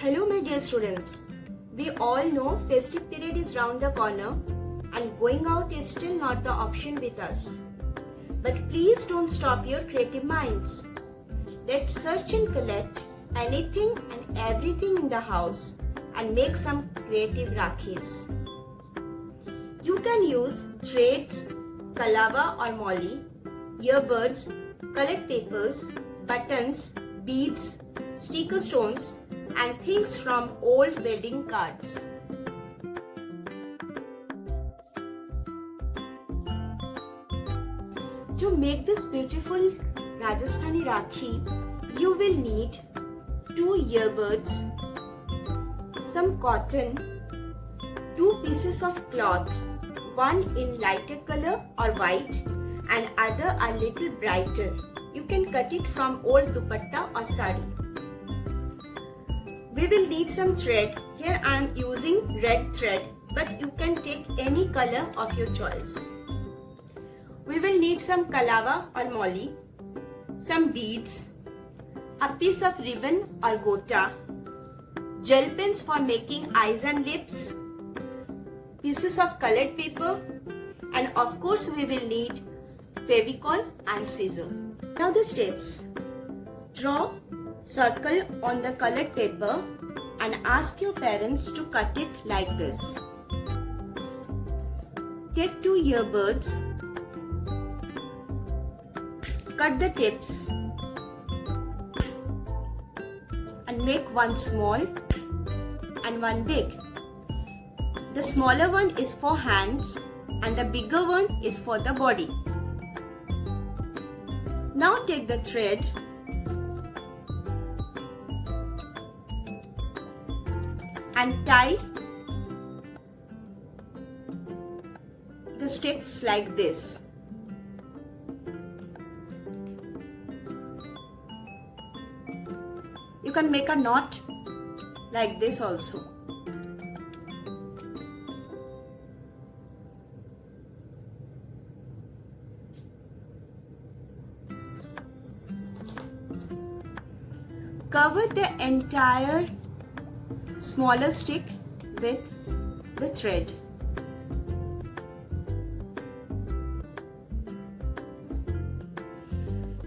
Hello my dear students. We all know festive period is round the corner and going out is still not the option with us. But please don't stop your creative minds. Let's search and collect anything and everything in the house and make some creative Rakhis. You can use threads, kalava or molly, earbuds, colored papers, buttons, beads, sticker stones and things from old wedding cards. To make this beautiful Rajasthani Rakhi, you will need 2 earbuds, some cotton, 2 pieces of cloth, one in lighter color or white and other a little brighter. You can cut it from old dupatta or sari. We will need some thread. Here I am using red thread, but you can take any color of your choice. We will need some kalava or molly, some beads, a piece of ribbon or gota, gel pens for making eyes and lips, pieces of colored paper, and of course we will need Fevicol and scissors. Now the steps. Draw circle on the colored paper and ask your parents to cut it like this. Take 2 earbuds, cut the tips and make one small and one big. The smaller one is for hands and the bigger one is for the body. Now take the thread and tie the sticks like this. You can make a knot like this also. Cover the entire smaller stick with the thread.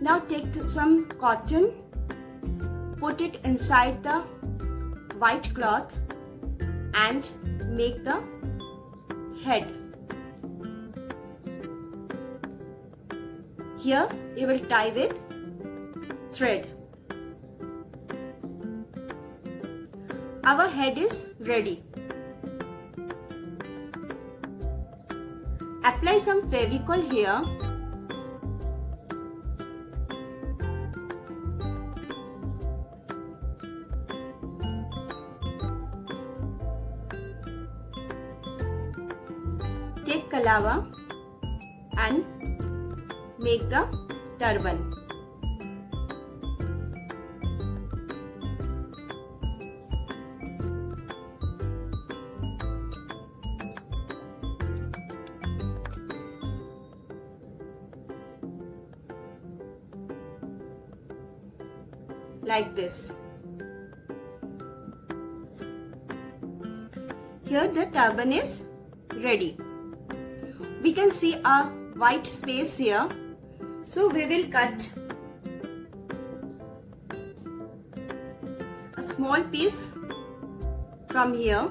Now take some cotton, put it inside the white cloth and make the head. Here you will tie with thread. Our head is ready. Apply some Fevicol here. Take kalava and make the turban. Like this. Here the turban is ready. We can see a white space here, so we will cut a small piece from here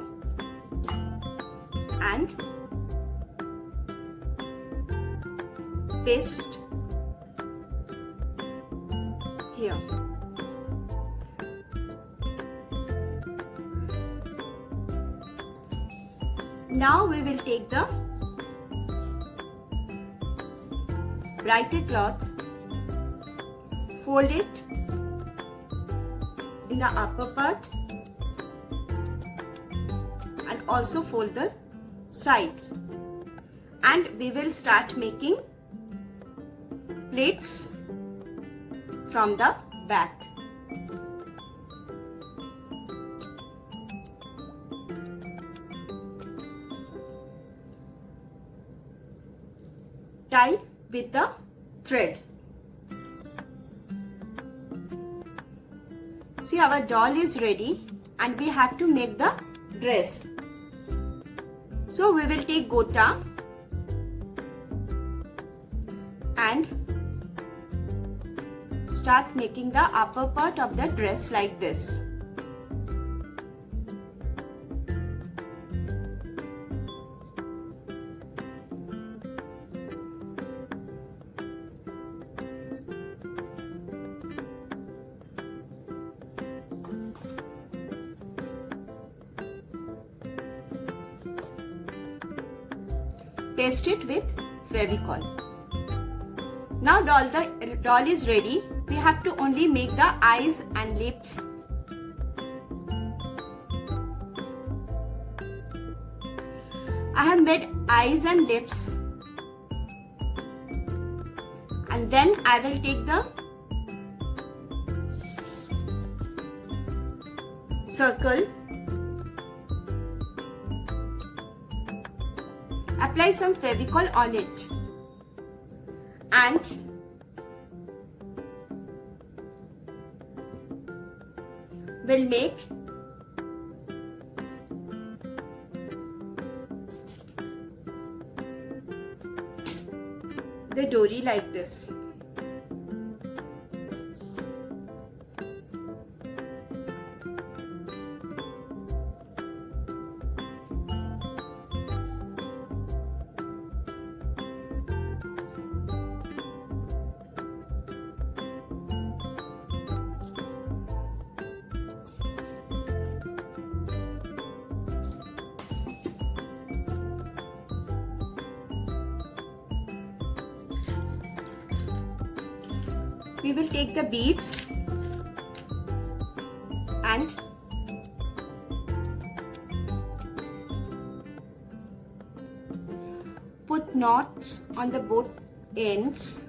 and paste here. Now we will take the brighter cloth, fold it in the upper part and also fold the sides, and we will start making plates from the back. Tie with the thread. See, our doll is ready. and we have to make the dress. So we will take gota and start making the upper part of the dress like this. Paste it with Fevicol. Now doll is ready. We have to only make the eyes and lips. I have made eyes and lips, and then I will take the circle, apply some Fevicol on it, and will make the dory like this. We will take the beads and put knots on the both ends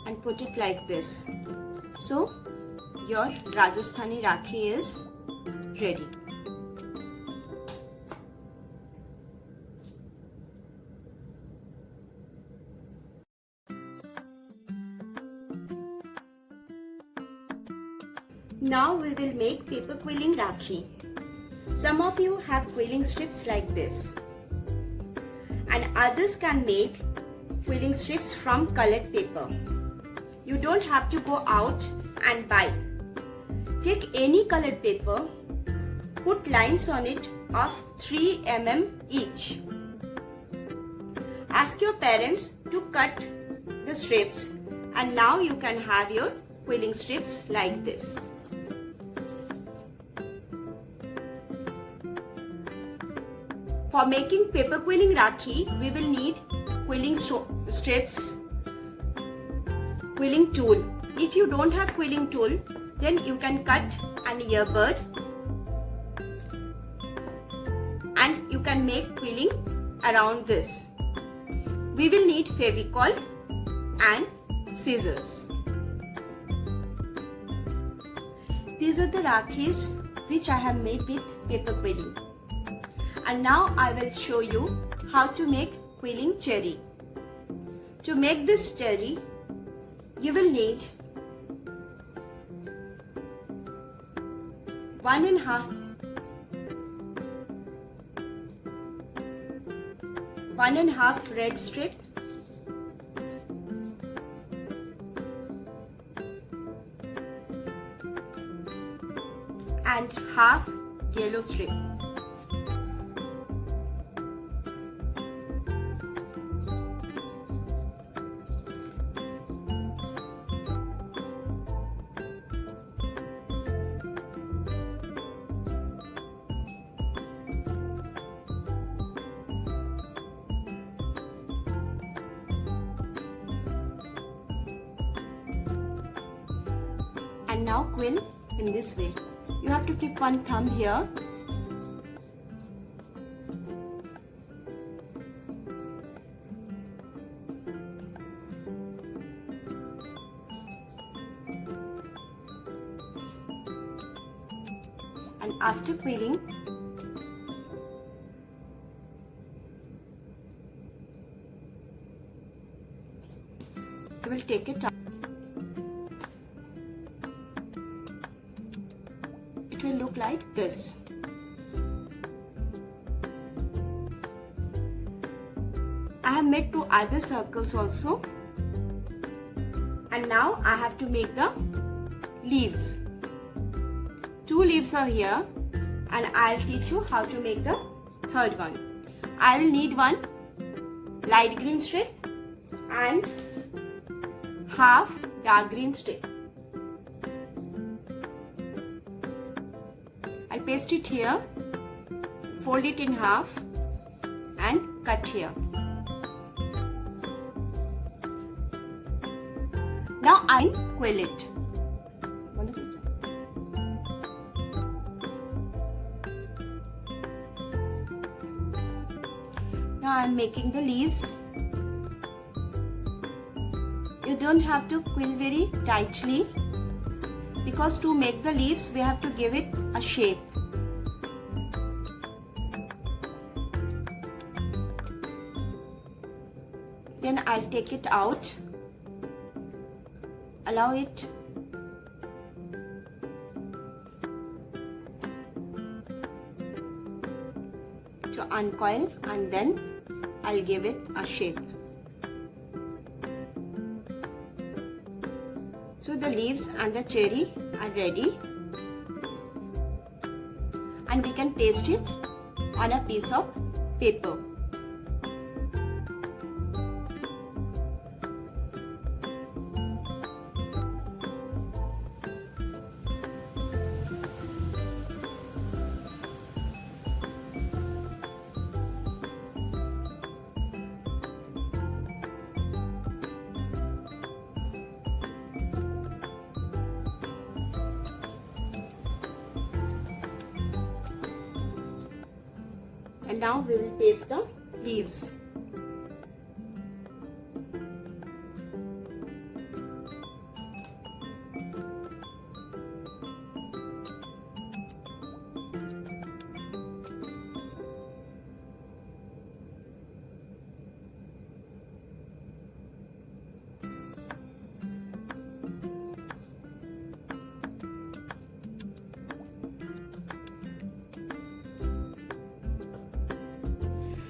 and put it like this. So your Rajasthani Rakhi is ready. Now we will make paper quilling Rakhi. Some of you have quilling strips like this, and others can make quilling strips from colored paper. You don't have to go out and buy. Take any colored paper, put lines on it of 3 mm each. Ask your parents to cut the strips, and now you can have your quilling strips like this. For making paper quilling Rakhi, we will need quilling strips, quilling tool. If you don't have quilling tool, then you can cut an earbud and you can make quilling around this. We will need Fevicol and scissors. These are the Rakhis which I have made with paper quilling. And now I will show you how to make quilling cherry. To make this cherry, you will need 1.5 red strip, and half yellow strip. And now quill in this way. You have to keep one thumb here. And after quilling, you will take it out. will look like this. I have made 2 other circles also, and now I have to make the leaves. 2 leaves are here, and I'll teach you how to make the third one. I will need one light green strip and half dark green strip. I'll paste it here, fold it in half and cut here. Now I'll quill it. Now I'm making the leaves. You don't have to quill very tightly, because to make the leaves we have to give it a shape. Then I'll take it out, allow it to uncoil, and then I'll give it a shape. So the leaves and the cherry are ready, and we can paste it on a piece of paper. And now we will paste the leaves.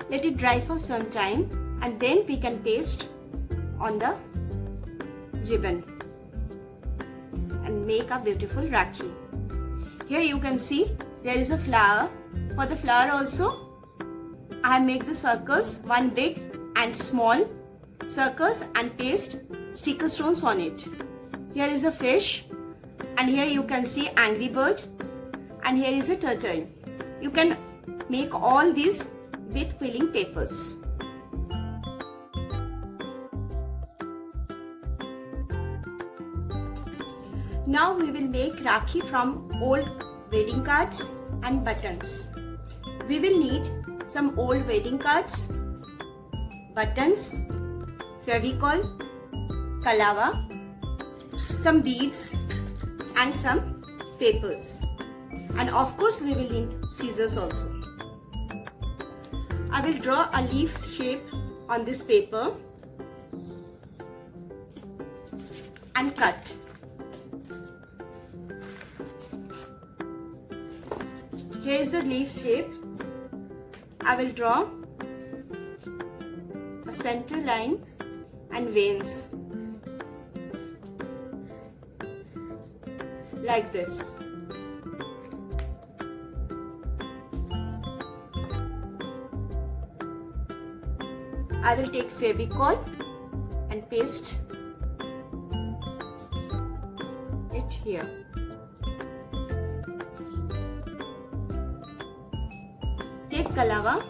Let it dry for some time, and then we can paste on the ribbon and make a beautiful Rakhi. Here you can see there is a flower. For the flower also, I make the circles, one big and small circles, and paste sticker stones on it. Here is a fish, and here you can see angry bird, and here is a turtle. You can make all these with quilling papers. Now we will make Rakhi from old wedding cards and buttons. We will need some old wedding cards, buttons, Fevicol, Kalava, some beads and some papers. And of course we will need scissors also. I will draw a leaf shape on this paper and cut. Here is the leaf shape. I will draw a center line and veins like this. I will take Fevicol and paste it here. Take Kalava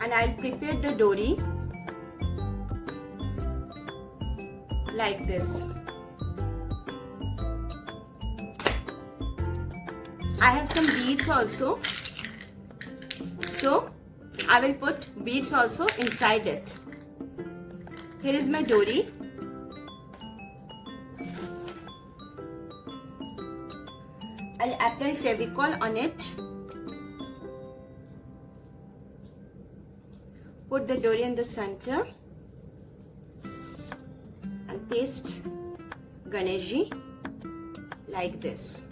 and I'll prepare the dori like this. I have some beads also, so I will put beads also inside it. Here is my dori. I'll apply Fevicol on it. Put the dori in the center and paste Ganeshji like this.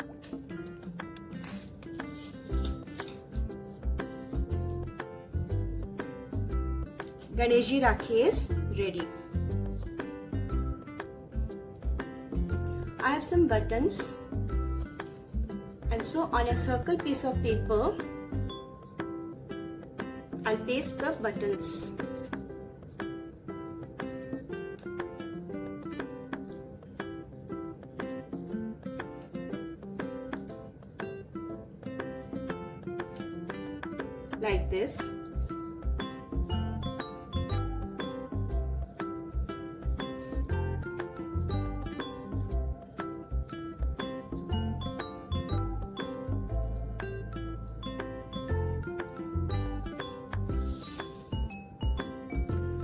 Ganeshji Rakhi is ready. I have some buttons, and so on a circle piece of paper I'll paste the buttons. Like this.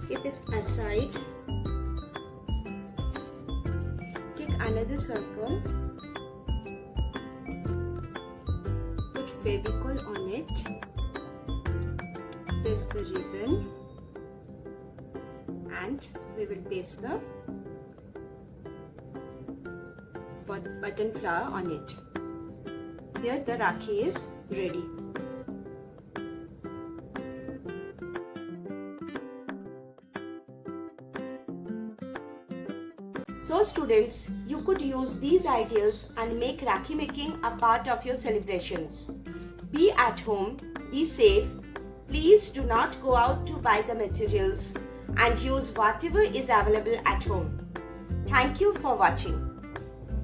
Keep it aside. Take another circle. Put Fevicol on it. Paste the ribbon, and we will paste the button flower on it. Here the Rakhi is ready. So students, you could use these ideas and make Rakhi making a part of your celebrations. Be at home, be safe. Please do not go out to buy the materials and use whatever is available at home. Thank you for watching.